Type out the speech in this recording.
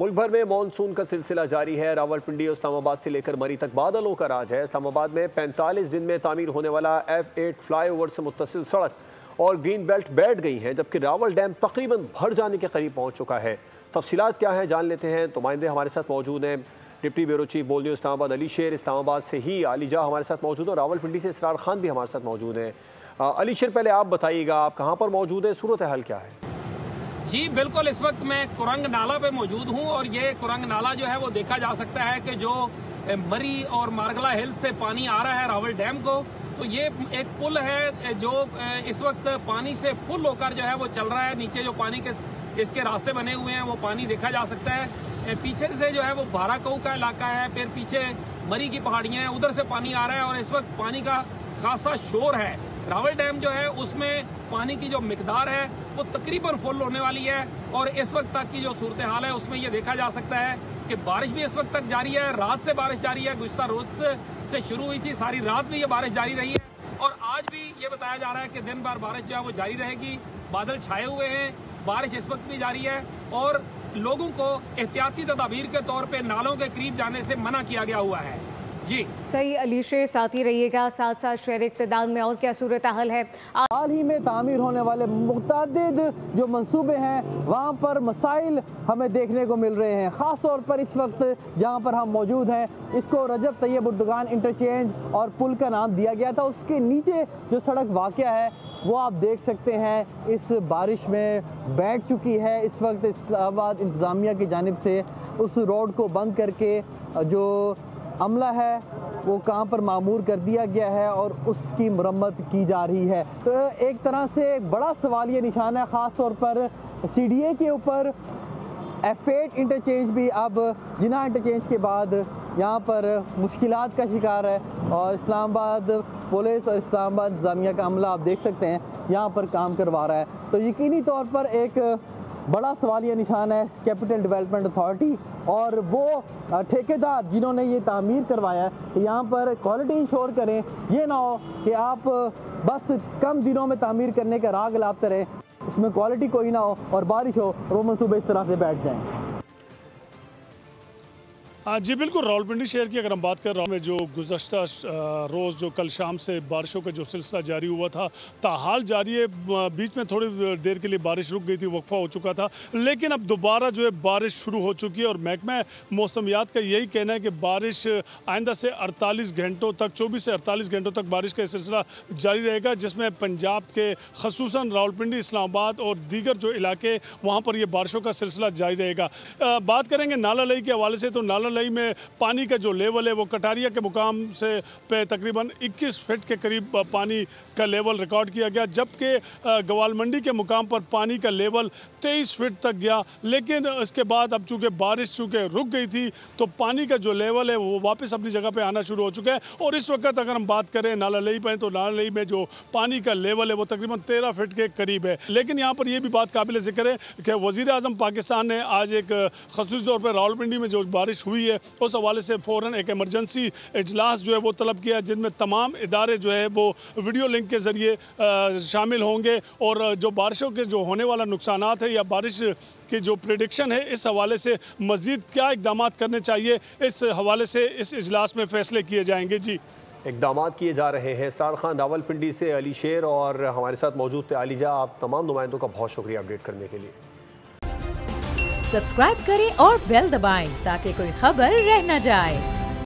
मुल्क भर में मानसून का सिलसिला जारी है। रावलपिंडी और इस्लामाबाद से लेकर मरी तक बादलों का राज है। इस्लामाबाद में 45 दिन में तामीर होने वाला F8 फ्लाईओवर से मुत्तसिल सड़क और ग्रीन बेल्ट बैठ गई हैं, जबकि रावल डैम तकरीबन भर जाने के करीब पहुंच चुका है। तफसीलात क्या है जान लेते हैं। नुमाइंदे हमारे साथ मौजूद हैं। डिप्टी ब्यूरो चीफ बोल न्यूज़ इस्लामाबाद अली शेर, इस्लामाबाद से ही आलिजा हमारे साथ मौजूद है और रावलपिंडी से इसरार खान भी हमारे साथ मौजूद हैं। अली शेर, पहले आप बताइएगा, आप कहाँ पर मौजूद हैं, सूरत हाल क्या है? जी बिल्कुल, इस वक्त मैं कुरंग नाला पे मौजूद हूँ और ये कुरंग नाला जो है वो देखा जा सकता है कि जो मरी और मारगला हिल्स से पानी आ रहा है रावल डैम को, तो ये एक पुल है जो इस वक्त पानी से फुल होकर जो है वो चल रहा है। नीचे जो पानी के इसके रास्ते बने हुए हैं वो पानी देखा जा सकता है। पीछे से जो है वो बाराकऊ का इलाका है, फिर पीछे मरी की पहाड़ियां हैं, उधर से पानी आ रहा है और इस वक्त पानी का खासा शोर है। रावल डैम जो है उसमें पानी की जो मिकदार है वो तकरीबन फुल होने वाली है और इस वक्त तक की जो सूरत हाल है उसमें ये देखा जा सकता है कि बारिश भी इस वक्त तक जारी है। रात से बारिश जारी है, गुज़श्ता रोज से शुरू हुई थी, सारी रात भी ये बारिश जारी रही है और आज भी ये बताया जा रहा है कि दिन भर बारिश जो है वो जारी रहेगी। बादल छाए हुए हैं, बारिश इस वक्त भी जारी है और लोगों को एहतियाती तदाबीर के तौर पे नालों के करीब जाने से मना किया गया हुआ है। जी सही, अली शेर साथ ही रहिएगा। साथ साथ शहर इक़्तिदार में और क्या सूरत हाल है? हाल ही में तामीर होने वाले मुतअद्दिद जो मंसूबे हैं वहाँ पर मसाइल हमें देखने को मिल रहे हैं। ख़ास तौर पर इस वक्त जहाँ पर हम मौजूद हैं इसको रजब तैयब उर्दुगान इंटरचेंज और पुल का नाम दिया गया था। उसके नीचे जो सड़क वाक़या है वो आप देख सकते हैं इस बारिश में बैठ चुकी है। इस वक्त इस्लामाबाद इंतज़ामिया की जानिब से उस रोड को बंद करके जो अमला है वो कहाँ पर मामूर कर दिया गया है और उसकी मरम्मत की जा रही है। तो एक तरह से एक बड़ा सवाल ये निशान है, ख़ास तौर पर CDA के ऊपर। F8 इंटरचेंज भी अब जिना इंटरचेंज के बाद यहाँ पर मुश्किलात का शिकार है और इस्लामाबाद पुलिस और इस्लामाबाद इंतज़ामिया का अमला आप देख सकते हैं यहाँ पर काम करवा रहा है। तो यकीनी तौर पर एक बड़ा सवाल ये निशान है कैपिटल डेवलपमेंट अथॉरिटी और वो ठेकेदार जिन्होंने ये तामीर करवाया है कि यहाँ पर क्वालिटी इंश्योर करें। ये ना हो कि आप बस कम दिनों में तामीर करने का राग लाते रहें, उसमें क्वालिटी कोई ना हो और बारिश हो और वो मनसूबे इस तरह से बैठ जाएँ। जी बिल्कुल, रावलपिंडी शहर की अगर हम बात कर रहे हैं जो गुज़श्ता रोज़ जो कल शाम से बारिशों का जो सिलसिला जारी हुआ था ताहाल जारी है। बीच में थोड़ी देर के लिए बारिश रुक गई थी, वक्फा हो चुका था, लेकिन अब दोबारा जो है बारिश शुरू हो चुकी है और महकमा मौसमियात का यही कहना है कि बारिश आइंदा से 48 घंटों तक 24 से 48 घंटों तक बारिश का सिलसिला जारी रहेगा, जिसमें पंजाब के खसूसन रावलपिंडी, इस्लामाबाद और दीगर जो इलाके वहाँ पर ये बारिशों का सिलसिला जारी रहेगा। बात करेंगे नाला लई के हवाले से, तो नाला लई में पानी का जो लेवल है वो कटारिया के मुकाम से पे तकरीबन 21 फीट के करीब पानी का लेवल रिकॉर्ड किया गया, जबकि गवालमंडी के मुकाम पर पानी का लेवल 23 फीट तक गया। लेकिन इसके बाद अब चूँकि बारिश रुक गई थी तो पानी का जो लेवल है वो वापस अपनी जगह पे आना शुरू हो चुका है और इस वक्त अगर हम बात करें नाला लई पर तो नाला लई में जो पानी का लेवल है वो तकरीबन 13 फीट के करीब है। लेकिन यहाँ पर यह भी बात काबिल ज़िक्र है कि वज़ीर-ए-आज़म पाकिस्तान ने आज एक ख़ुसूसी तौर पर रावलपिंडी में जो बारिश हुई है उस हवाले से फ़ौरन एक इमरजेंसी इजलास जो है वो तलब किया, जिनमें तमाम इदारे जो है वो वीडियो लिंक के ज़रिए शामिल होंगे और जो बारिशों के जो होने वाला नुकसानात है या बारिश की जो प्रेडिक्शन है इस हवाले से मज़ीद क्या इक़दाम करने चाहिए इस हवाले से इस इजलास में फ़ैसले किए जाएंगे। जी इक़दाम किए जा रहे हैं। इसरार खान रावलपिंडी से, अली शेर और हमारे साथ मौजूद थे आलिजा। आप तमाम नुमाइंदों का बहुत शुक्रिया अपडेट करने के लिए। सब्सक्राइब करें और बेल दबाएं ताकि कोई खबर रह न जाए।